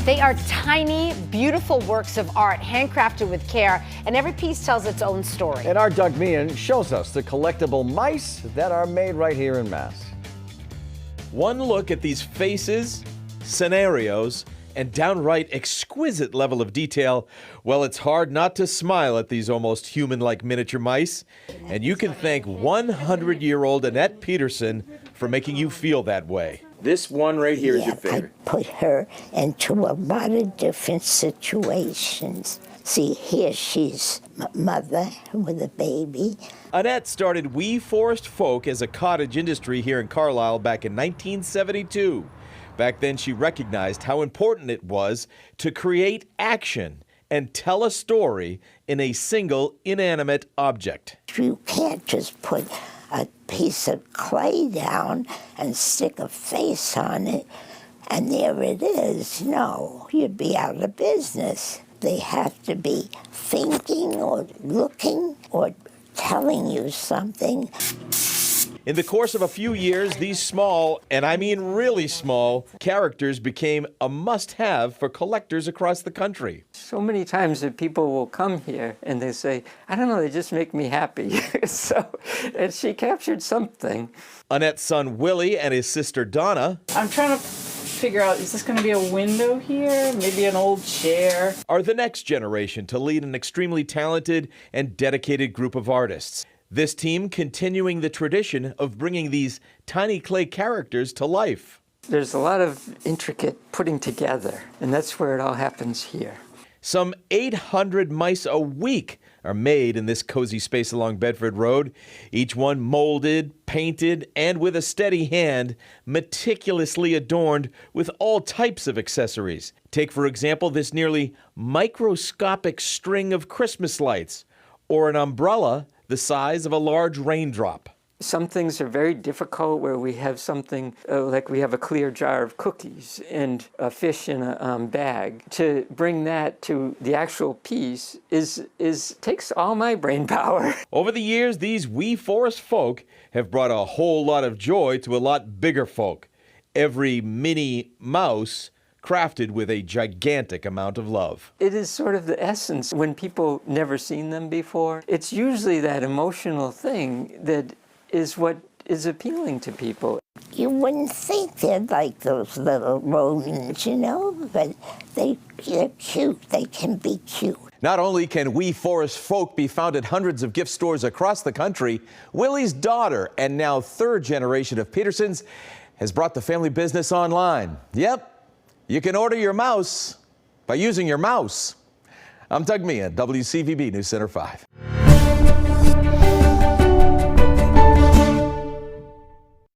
They are tiny, beautiful works of art, handcrafted with care, and every piece tells its own story. And our Doug Meehan shows us the collectible mice that are made right here in Mass. One look at these faces, scenarios, and downright exquisite level of detail, well, it's hard not to smile at these almost human-like miniature mice. And you can thank 100-year-old Annette Petersen for making you feel that way. This one right here is your favorite. I put her into a lot of different situations. See, here she's mother with a baby. Annette started We Forest Folk as a cottage industry here in Carlisle back in 1972. Back then, she recognized how important it was to create action and tell a story in a single inanimate object. You can't just put a piece of clay down and stick a face on it, and there it is. No, you'd be out of business. They have to be thinking or looking or telling you something. In the course of a few years, these small, and I mean really small, characters became a must-have for collectors across the country. So many times that people will come here and they say, I don't know, they just make me happy. And she captured something. Annette's son Willie and his sister Donna, I'm trying to figure out, is this going to be a window here? Maybe an old chair? are the next generation to lead an extremely talented and dedicated group of artists. This team continuing the tradition of bringing these tiny clay characters to life. There's a lot of intricate putting together, and that's where it all happens here. Some 800 mice a week are made in this cozy space along Bedford Road, each one molded, painted, and with a steady hand, meticulously adorned with all types of accessories. Take, for example, this nearly microscopic string of Christmas lights, or an umbrella the size of a large raindrop. Some things are very difficult where we have something like we have a clear jar of cookies and a fish in a bag. To bring that to the actual piece takes all my brain power. Over the years, these We Forest Folk have brought a whole lot of joy to a lot bigger folk. Every mini mouse crafted with a gigantic amount of love. It is sort of the essence when people never seen them before. It's usually that emotional thing that is what is appealing to people. You wouldn't think they're like those little rodents, you know, but they're cute. They can be cute. Not only can We Forest Folk be found at hundreds of gift stores across the country, Willie's daughter and now third generation of Petersens has brought the family business online. Yep, you can order your mouse by using your mouse. I'm Doug Meehan, WCVB News Center 5.